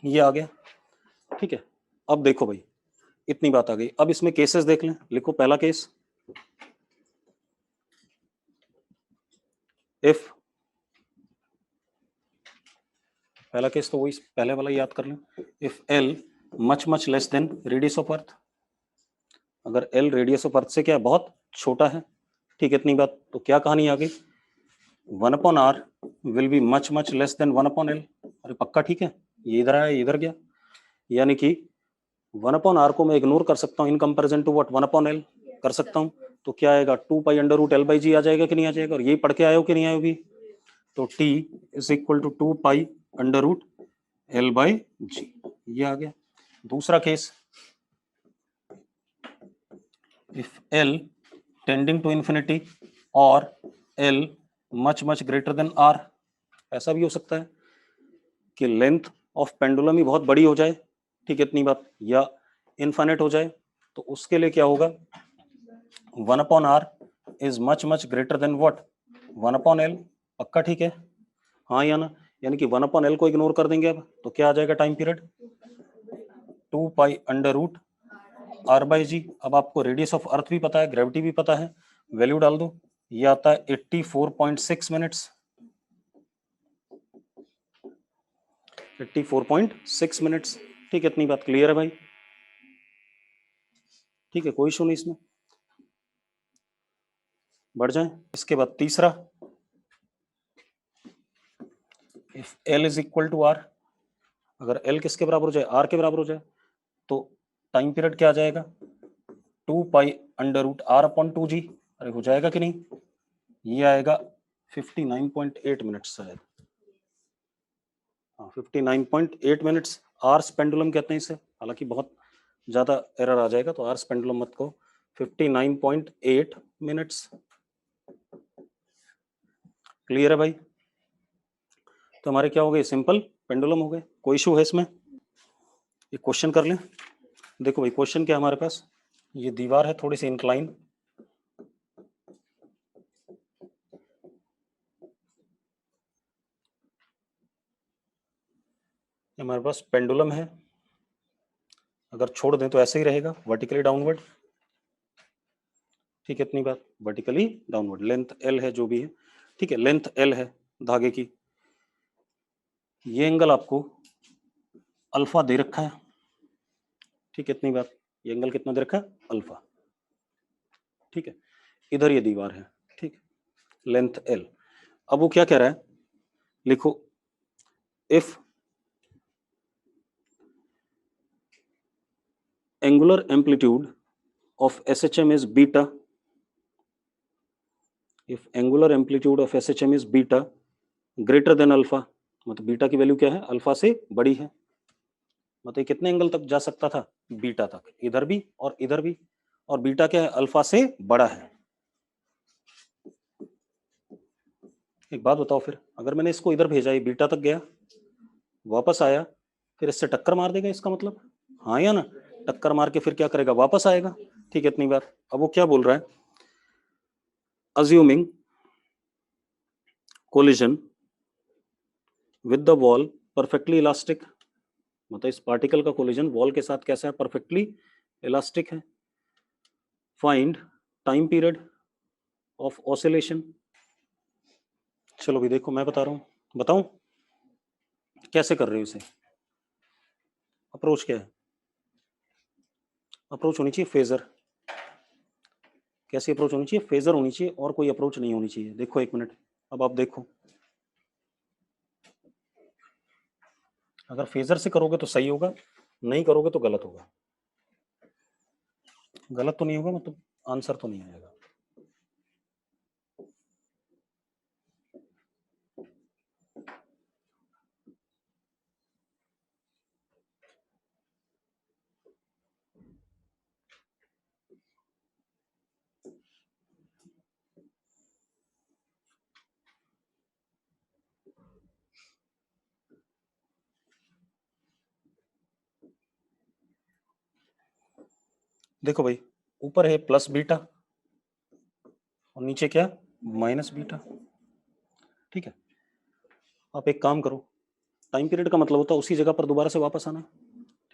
ये आ गया। ठीक है, अब देखो भाई, इतनी बात आ गई। अब इसमें केसेस देख लें। लिखो पहला केस, इफ, पहला केस तो वही पहले वाला याद कर लें, if L much much less then radius of अर्थ। अगर एल रेडियस ऑफ अर्थ से क्या है? बहुत छोटा है। ठीक है, इतनी बात। तो क्या कहानी आ गई? 1 upon R will be much much less than 1 upon L. अरे पक्का? ठीक है, ये इधर आया, इधर गया, यानी कि 1 अपॉन आर को मैं इग्नोर कर सकता हूँ in comparison to what? 1 upon L कर सकता हूँ। तो क्या आएगा? 2 pi under root L by g आ जाएगा कि नहीं आ जाएगा? और यही पढ़ के आए हो कि नहीं आए हो भी? तो T is equal to 2 pi under root L by g, ये आ गया। दूसरा केस, if L tending to infinity और L much much greater than R। ऐसा भी हो सकता है कि लेंथ ऑफ पेंडुलम ही बहुत बड़ी हो जाए, ठीक है, इतनी बात, या इनफाइनाइट हो जाए, तो उसके लिए क्या होगा, 1/R is much much greater than what, 1/L। पक्का, ठीक है, हाँ या ना, यानी कि 1/L को इग्नोर कर देंगे अब, तो क्या आ जाएगा टाइम पीरियड, 2π√R/g। अब आपको रेडियस ऑफ अर्थ भी पता है, ग्रेविटी भी पता है, वैल्यू डाल दो, ये आता है 84.6 मिनट्स, 84.6 मिनट्स, ठीक है, इतनी बात क्लियर है भाई, ठीक है, कोई इशू नहीं इसमें, बढ़ जाए। इसके बाद तीसरा, if L is equal to R, अगर L किसके बराबर हो जाए, R के बराबर हो जाए, तो टाइम पीरियड क्या आ जाएगा, 2π√R/2g। अरे हो जाएगा कि नहीं, ये आएगा 59.8 मिनट्स शायद, हाँ 59.8 मिनट्स। आर्स पेंडुलम कहते हैं इसे, हालांकि बहुत ज्यादा एरर आ जाएगा, तो आर्स पेंडुलम मत को, 59.8 मिनट्स। क्लियर है भाई, तो हमारे क्या हो गए, सिंपल पेंडुलम हो गए, कोई इशू है इसमें, ये क्वेश्चन कर लें। देखो भाई क्वेश्चन क्या है हमारे पास, ये दीवार है थोड़ी सी इंक्लाइन, हमारे पास पेंडुलम है, अगर छोड़ दें तो ऐसे ही रहेगा, वर्टिकली डाउनवर्ड, ठीक है, इतनी बात, वर्टिकली डाउनवर्ड, लेंथ L है जो भी है, ठीक है, लेंथ L है धागे की, ये एंगल आपको अल्फा दे रखा है, ठीक है, इतनी बात, ये एंगल कितना दे रखा है, अल्फा, ठीक है, इधर ये दीवार है, ठीक, लेंथ L। अब वो क्या कह रहा है, लिखो, if angular amplitude of SHM is beta, if angular amplitude of SHM is beta greater than alpha, मतलब बीटा की वैल्यू क्या है, अल्फा से बड़ी है, मतलब कितने एंगल तक जा सकता था, बीटा तक, इधर भी और इधर भी, और बीटा क्या है, अल्फा से बड़ा है। एक बात बताओ फिर, अगर मैंने इसको इधर भेजा, ये बीटा तक गया, वापस आया, फिर इससे टक्कर मार देगा इसका मतलब, हाँ या ना, टक्कर मार के फिर क्या करेगा, वापस आएगा, ठीक है, इतनी बात। अब वो क्या बोल रहा है, assuming collision with the wall perfectly elastic, मतलब इस पार्टिकल का कोलिजन वॉल के साथ कैसा है, परफेक्टली इलास्टिक है, find time period of oscillation. चलो भी देखो, मैं बता रहा हूँ, बताऊं कैसे कर रहे हो इसे, अप्रोच क्या है, अप्रोच होनी चाहिए फेजर, कैसी अप्रोच होनी चाहिए, फेजर होनी चाहिए, और कोई अप्रोच नहीं होनी चाहिए। देखो एक मिनट, अब आप देखो, अगर फेजर से करोगे तो सही होगा, नहीं करोगे तो गलत होगा, गलत तो नहीं होगा, मतलब आंसर तो नहीं आएगा। देखो भाई, ऊपर है प्लस बीटा और नीचे क्या, माइनस बीटा, ठीक है। आप एक काम करो, टाइम पीरियड का मतलब होता है उसी जगह पर दोबारा से वापस आना,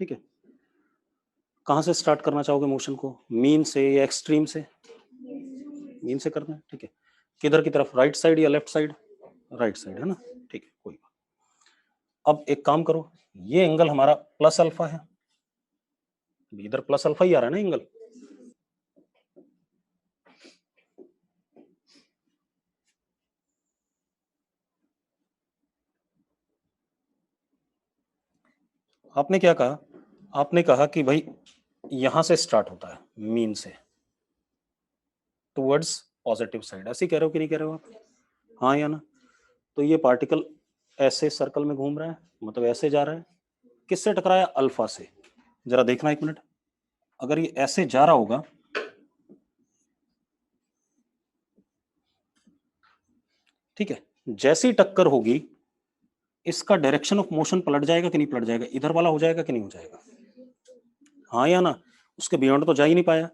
ठीक है। कहाँ से स्टार्ट करना चाहोगे मोशन को, मीन से या एक्सट्रीम से, मीन से करना है, ठीक है। किधर की तरफ, राइट साइड या लेफ्ट साइड, राइट साइड है ना, ठीक है, कोई बात। अब एक काम करो, ये एंगल हमारा प्लस अल्फा है, इधर प्लस अल्फा ही आ रहा है ना एंगल, आपने क्या कहा, आपने कहा कि भाई यहां से स्टार्ट होता है मीन से टुवर्ड्स पॉजिटिव साइड, ऐसे ही कह रहे हो कि नहीं कह रहे हो आप, हाँ या ना। तो ये पार्टिकल ऐसे सर्कल में घूम रहा है, मतलब ऐसे जा रहा है, किससे टकराया, अल्फा से, जरा देखना एक मिनट, अगर ये ऐसे जा रहा होगा ठीक है, जैसी टक्कर होगी इसका डायरेक्शन ऑफ मोशन पलट जाएगा कि नहीं पलट जाएगा, इधर वाला हो जाएगा कि नहीं हो जाएगा, हाँ या ना, उसके बियॉन्ड तो जा ही नहीं पाया।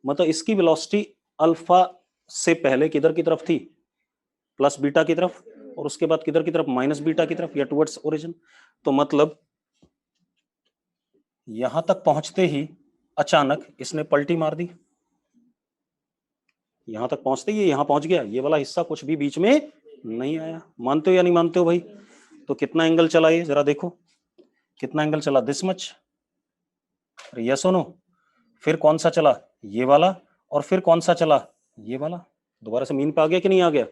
मतलब इसकी वेलोसिटी अल्फा से पहले किधर की तरफ थी, प्लस बीटा की तरफ, और उसके बाद किधर की तरफ, माइनस बीटा की तरफ या टुवर्ड्स ओरिजिन। तो मतलब यहां तक पहुंचते ही अचानक इसने पलटी मार दी, यहां तक पहुंचते ही यहां पहुंच गया, ये वाला हिस्सा कुछ भी बीच में नहीं आया। मानते हो या नहीं मानते हो भाई? तो कितना एंगल चला ये जरा देखो, कितना एंगल चला, दिस मच, यस और नो। फिर कौन सा चला, ये वाला, और फिर कौन सा चला, ये वाला। दोबारा से मीन पे आ गया कि नहीं आ गया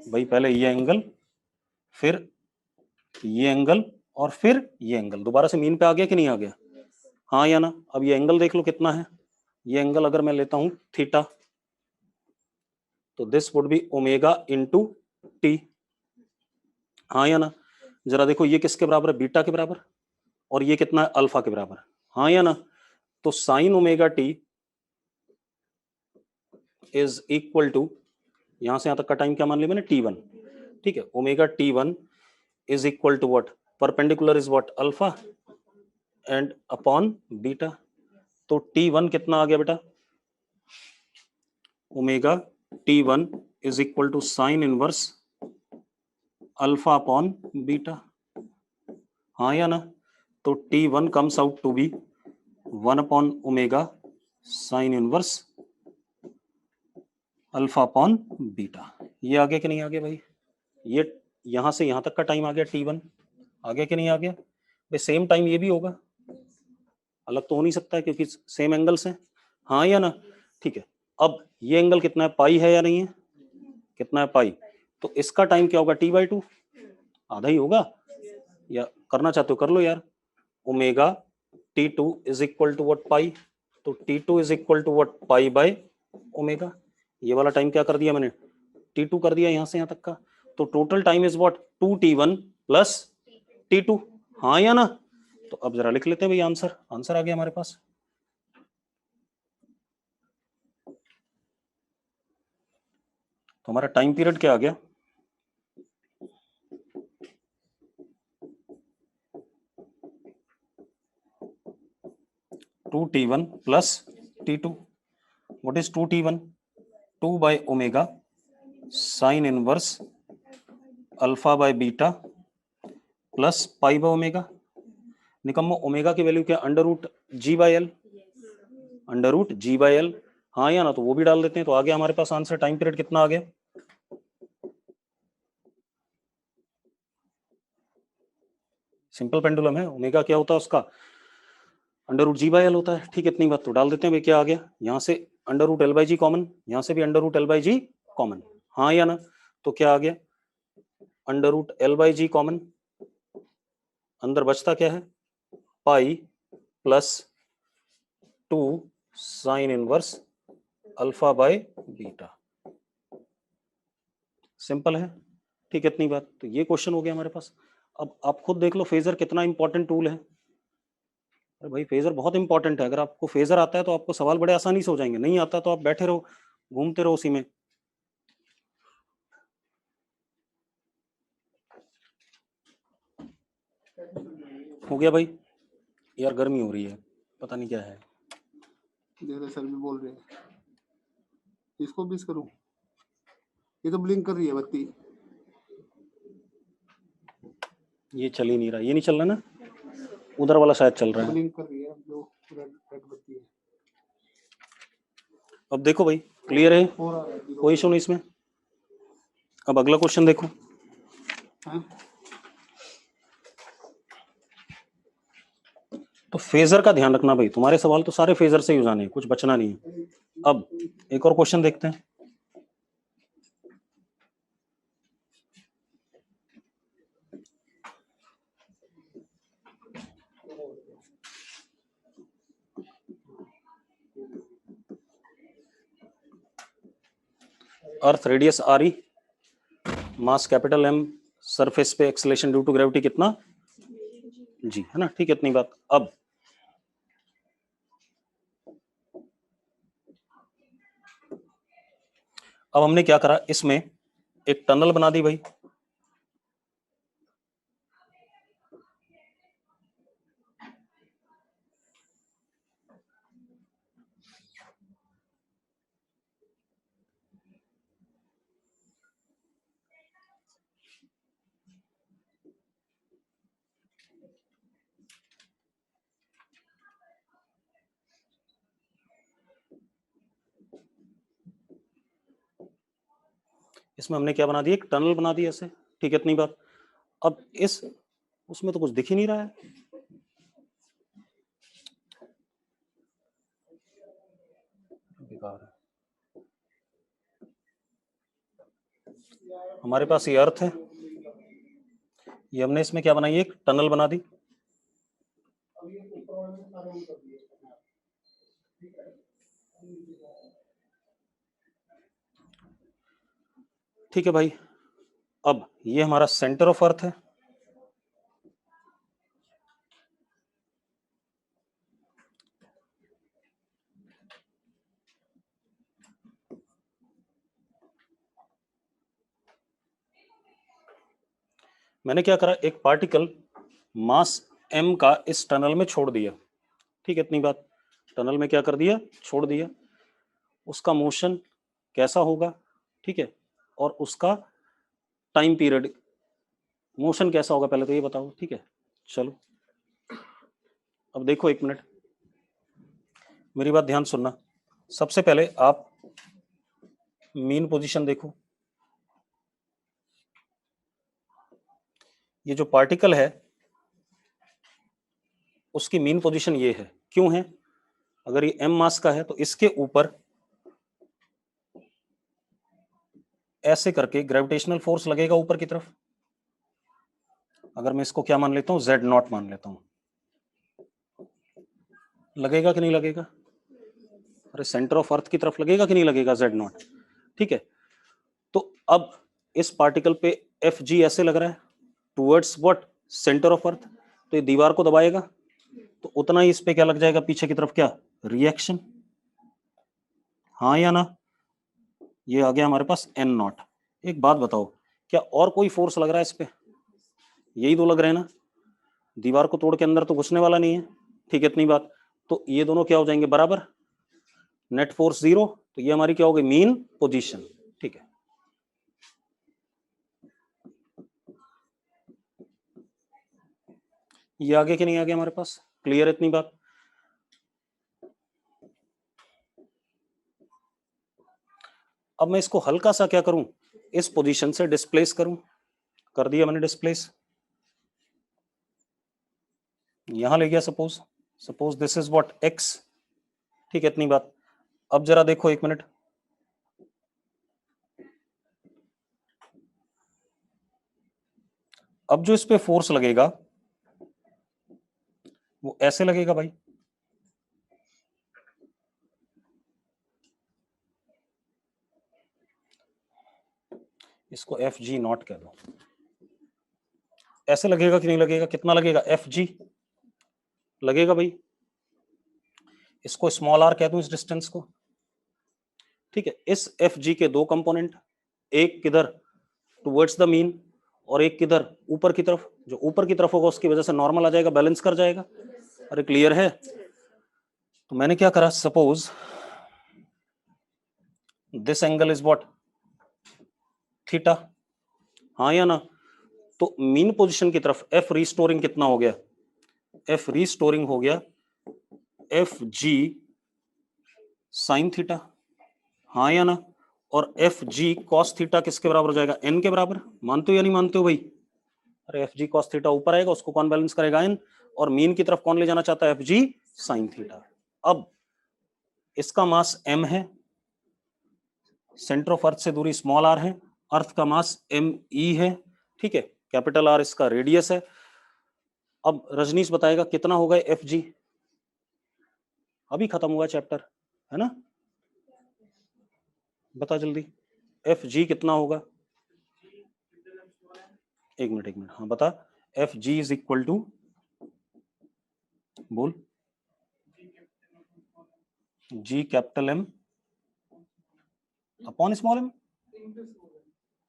भाई? पहले ये एंगल, फिर ये एंगल, और फिर ये एंगल, दोबारा से मीन पे आ गया कि नहीं आ गया, हाँ या ना। अब ये एंगल देख लो कितना है, ये एंगल अगर मैं लेता हूं थीटा, तो this would be omega into T, हाँ या ना। जरा देखो ये किसके बराबर है, बीटा के बराबर, और ये कितना है, अल्फा के बराबर, हाँ या ना। तो sine omega T is equal to, यहां से यहां तक का टाइम क्या मान लिया मैंने, T1, ठीक है। Omega T1 is equal to what, perpendicular is what, alpha and upon beta. तो T1 कितना आ गया बेटा, omega T1 is equal to sine inverse alpha upon beta, हाँ या ना। तो T1 comes out to be 1 upon omega sine inverse alpha upon beta. ये आ गया कि नहीं आ गया भाई? ये यहां से यहां तक का टाइम आ गया T1, आ गया कि नहीं आ गया भाई? सेम टाइम ये भी होगा, अलग तो हो नहीं सकता है क्योंकि सेम एंगल्स हैं, हाँ या ना। ठीक है, अब ये एंगल कितना है, पाई है या नहीं है, कितना है, पाई। तो इसका टाइम क्या होगा, T/2, आधा ही होगा, या करना चाहते हो कर लो यार। Omega T2 is equal to what, pi. तो T2 is equal to what, pi by omega. ये वाला टाइम क्या कर दिया मैंने, T2 कर दिया यहां से यहां तक का। तो total time is what, 2T1 plus T2, हाँ या ना। तो अब जरा लिख लेते हैं भाई, आंसर, आंसर आ गया हमारे पास। तो हमारा टाइम पीरियड क्या आ गया, two T1 plus T2। What is 2T1, 2 by omega sine inverse alpha by beta plus pi by omega. निकम्मो, ओमेगा की वैल्यू क्या, under root ji by L, under root ji by L, हाँ या ना। तो वो भी डाल देते हैं, तो आ गया हमारे पास आंसर। टाइम पीरियड कितना आ गया, सिंपल पेंडुलम है, ओमेगा क्या होता है उसका, under root ji by L होता है, ठीक है। इतनी बात तो डाल देते हैं भाई, क्या आ गया, यहाँ से under root L by G common, यहाँ से भी under root L by G common, हाँ या ना। तो क्या आ गया, under root L by G common, अंदर बचता क्या है, pi plus 2 sine inverse alpha by beta, simple है, ठीक है। इतनी बात, तो ये क्वेश्चन हो गया हमारे पास। अब आप खुद देख लो फेजर कितना इंपॉर्टेंट टूल है। अरे भाई फेजर बहुत इंपॉर्टेंट है, अगर आपको फेजर आता है तो आपको सवाल बड़े आसानी से हो जाएंगे, नहीं आता तो आप बैठे रहो, घूमते रहो उसी में। हो गया भाई, यार गर्मी हो रही है, पता नहीं क्या है। देख सर भी बोल रहे हैं, इसको भी करूं, ये तो ब्लिंक कर रही है बत्ती, ये चल ही नहीं रहा, ये नहीं चल रहा ना, उधर वाला शायद चल रहा है। ब्लिंक कर रही है जो रेड बत्ती है। अब देखो भाई, क्लियर है, हो रहा है कोई इशू नहीं इसमें। अब अगला क्वेश्चन देखो, हैं? तो फेजर का ध्यान रखना भाई, तुम्हारे सवाल तो सारे फेजर से ही हो जाने हैं, कुछ बचना नहीं है। अब एक और क्वेश्चन देखते हैं। Earth radius R E, mass capital M, surface पे एक्सेलेरेशन ड्यू टू ग्रेविटी कितना जी, है ना, ठीक है। इतनी बात। अब हमने क्या करा इसमें, एक टनल बना दी भाई, इसमें हमने क्या बना दिया, एक टनल बना दी ऐसे, ठीक है, इतनी बात। अब इस उसमें तो कुछ दिख ही नहीं रहा है, बेकार है। हमारे पास ये अर्थ है, ये हमने इसमें क्या बनाई, एक टनल बना दी। ठीक है भाई, अब ये हमारा सेंटर ऑफ अर्थ है, मैंने क्या करा, एक पार्टिकल मास m का इस टनल में छोड़ दिया, ठीक है, इतनी बात। टनल में क्या कर दिया, छोड़ दिया। उसका मोशन कैसा होगा, ठीक है, और उसका टाइम पीरियड, मोशन कैसा होगा पहले तो ये बताओ, ठीक है। चलो अब देखो, एक मिनट मेरी बात ध्यान सुनना। सबसे पहले आप मीन पोजीशन देखो, ये जो पार्टिकल है उसकी मीन पोजीशन ये है, क्यों है, अगर ये m मास का है तो इसके ऊपर ऐसे करके ग्रेविटेशनल फोर्स लगेगा ऊपर की तरफ। अगर मैं इसको क्या मान लेता हूं, Z0 मान लेता हूं, लगेगा कि नहीं लगेगा, अरे सेंटर ऑफ अर्थ की तरफ लगेगा कि नहीं लगेगा Z0, ठीक है। तो अब इस पार्टिकल पे Fg ऐसे लग रहा है towards what, centre of earth, तो ये दीवार को दबाएगा तो उतना ही इस पे क्या लग जाएगा, पीछे की तरफ क्या, रिएक्शन, हाँ या ना। ये आ गया हमारे पास N0। एक बात बताओ, क्या और कोई फोर्स लग रहा है इस पे, यही दो लग रहे हैं ना, दीवार को तोड़ के अंदर तो घुसने वाला नहीं है, ठीक है, इतनी बात। तो ये दोनों क्या हो जाएंगे, बराबर, नेट फोर्स 0, तो ये हमारी क्या हो गई, मीन पोजीशन, ठीक है। ये आगे कि नहीं आगे हमारे पास, क्लियर इतनी बात। अब मैं इसको हल्का सा क्या करूं, इस पोजीशन से डिस्प्लेस करूं, कर दिया मैंने डिस्प्लेस, यहां ले गया, suppose this is what x, ठीक है, इतनी बात। अब जरा देखो एक मिनट, अब जो इस पे फोर्स लगेगा वो ऐसे लगेगा भाई, इसको Fg0 कह दो, ऐसे लगेगा कि नहीं लगेगा, कितना लगेगा, Fg लगेगा भाई। इसको स्मॉल r कह दूं इस डिस्टेंस को, ठीक है। इस Fg के दो कंपोनेंट, एक किधर टुवर्ड्स द मीन और एक किधर ऊपर की तरफ, जो ऊपर की तरफ होगा उसकी वजह से नॉर्मल आ जाएगा, बैलेंस कर जाएगा। अरे क्लियर है। तो मैंने क्या करा, suppose this angle is what, theta, हाँ या ना। तो मीन पोजीशन की तरफ F रीस्टोरिंग कितना हो गया, F रीस्टोरिंग हो गया Fg साइन थीटा, हाँ या ना। और Fg कॉस थीटा किसके बराबर हो जाएगा, n के बराबर, मानते हो या नहीं मानते हो भाई। अरे Fg कॉस थीटा ऊपर आएगा, उसको कौन बैलेंस करेगा, n, और मीन की तरफ कौन ले जाना चाहता है, Fg साइन थीटा। अब इसका मास m है, सेंटर ऑफ अर्थ से दूरी स्मॉल r है, अर्थ का मास me है, ठीक है, कैपिटल R इसका रेडियस है। अब रजनीश बताएगा कितना होगा Fg, अभी खत्म हुआ चैप्टर, है ना, बता जल्दी, Fg कितना होगा, एक मिनट, हाँ बता, Fg इज इक्वल टू, बोल, G capital M upon small m,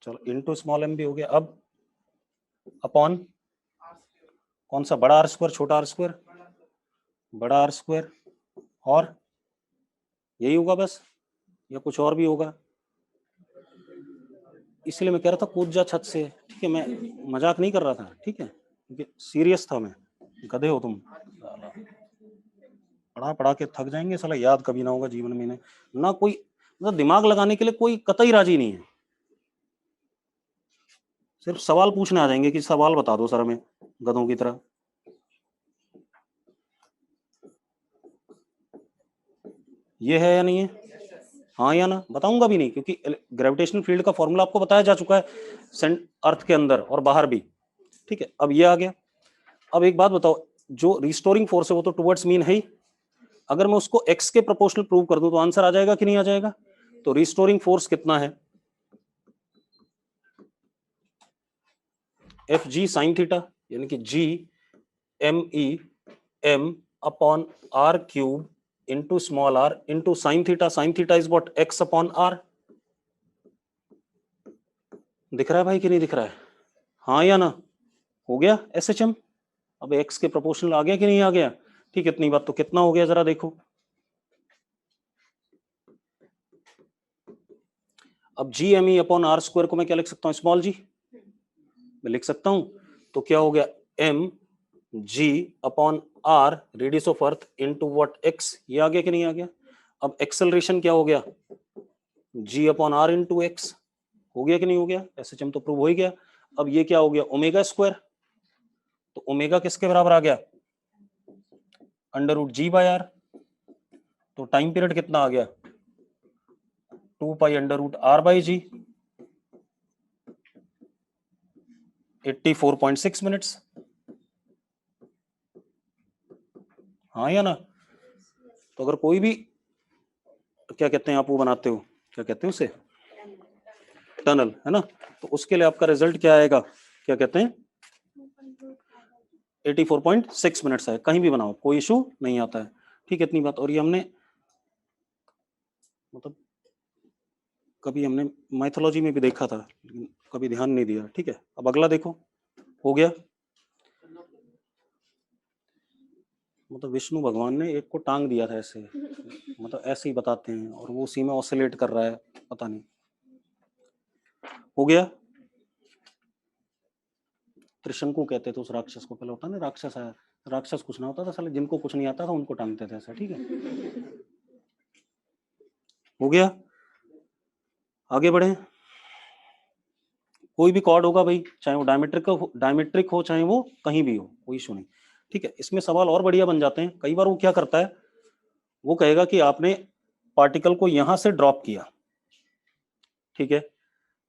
चलो इनटू स्मॉल m भी हो गया। अब अपॉन कौन सा, बड़ा आर स्क्वायर छोटा आर स्क्वायर, बड़ा आर स्क्वायर, और यही होगा बस या कुछ और भी होगा? इसलिए मैं कह रहा था कूद जा छत से, ठीक है, मैं मजाक नहीं कर रहा था, ठीक है, क्योंकि सीरियस था मैं। गधे हो तुम, पढ़ा पढ़ा के थक जाएंगे साला, याद कभी ना होगा जीवन में इन्हें ना, कोई मतलब दिमाग लगाने के लिए कोई कतई राजी नहीं है, सिर्फ सवाल पूछने आ जाएंगे कि सवाल बता दो सर हमें, गधों की तरह। ये है या नहीं है? हाँ या ना? बताऊंगा भी नहीं, क्योंकि ग्रेविटेशनल फील्ड का फॉर्मूला आपको बताया जा चुका है अर्थ के अंदर और बाहर भी, ठीक है। अब ये आ गया। अब एक बात बताओ, जो रिस्टोरिंग फोर्स है वो तो टुवर्ड्स मीन है ही, अगर मैं उसको x के प्रोपोर्शनल प्रूव कर दूं तो आंसर आ जाएगा कि नहीं आ जाएगा? तो रिस्टोरिंग फोर्स कितना है? एफ जी साइन थीटा, यानी कि G M E M upon R cube into small R into sine theta. Sine theta is what? X upon R. दिख रहा है भाई कि नहीं दिख रहा है? हाँ या ना? हो गया SHM। अब x के प्रोपोर्शनल आ गया कि नहीं आ गया? ठीक, इतनी बात तो कितना हो गया जरा देखो। अब G M E upon R square को मैं क्या लिख सकता हूँ? स्मॉल जी मैं लिख सकता हूं। तो क्या हो गया? M G upon R radius of earth into what? X. ये आ गया कि नहीं आ गया? अब एक्सेलरेशन क्या हो गया? जी अपॉन आर इंटू एक्स। हो गया कि नहीं हो गया? SHM तो प्रूव हो ही गया। अब ये क्या हो गया? Omega square. तो ओमेगा किसके बराबर आ गया? Under root ji by R. तो टाइम पीरियड कितना आ गया? 2 pi under root R by G, 84.6 minutes. हाँ या ना? तो अगर कोई भी, क्या कहते हैं आप वो बनाते हो, क्या कहते हैं उसे, टनल, है ना, तो उसके लिए आपका रिजल्ट क्या आएगा? क्या कहते हैं? 84.6 मिनट्स है। कहीं भी बनाओ कोई इशू नहीं आता है, ठीक है, इतनी बात। और ये हमने मतलब कभी हमने माइथोलॉजी में भी देखा था, लेकिन कभी ध्यान नहीं दिया, ठीक है। अब अगला देखो, हो गया। मतलब विष्णु भगवान ने एक को टांग दिया था ऐसे, मतलब ऐसे ही बताते हैं, और वो उसी में ऑसिलेट कर रहा है, पता नहीं। हो गया। त्रिशंकु कहते थे उस राक्षस को, पहले होता ना राक्षस आया, राक्षस कुछ ना होता था साले, जिनको कुछ नहीं आता था उनको टांगते थे ऐसा, ठीक है। हो गया। आगे बढ़े। कोई भी कॉर्ड होगा भाई, चाहे वो डायमेट्रिक हो चाहे वो कहीं भी हो, कोई इशू नहीं, ठीक है। इसमें सवाल और बढ़िया बन जाते हैं। कई बार वो क्या करता है, वो कहेगा कि आपने पार्टिकल को यहां से ड्रॉप किया, ठीक है,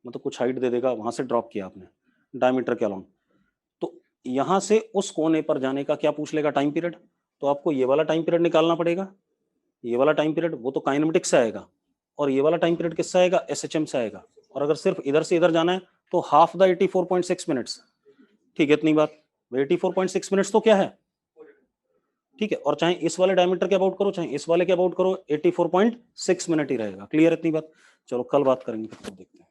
मतलब कुछ हाइट दे देगा, वहां से ड्रॉप किया आपने डायमीटर के अलोंग, तो यहां से उस कोने पर जाने का क्या पूछ लेगा? Time period. तो आपको ये वाला टाइम पीरियड निकालना पड़ेगा, ये वाला टाइम पीरियड वो तो काइनेमेटिक्स से आएगा, और ये वाला टाइम पीरियड किससे आएगा? SHM से आएगा। और अगर सिर्फ इधर से इधर जाना है तो हाफ द 84.6 मिनट्स, ठीक है, इतनी बात। 84.6 मिनट्स तो क्या है, ठीक है। और चाहे इस वाले डायमीटर के अबाउट करो चाहे इस वाले के अबाउट करो, 84.6 मिनट ही रहेगा। क्लियर इतनी बात? चलो कल बात करेंगे, फिर देखते हैं।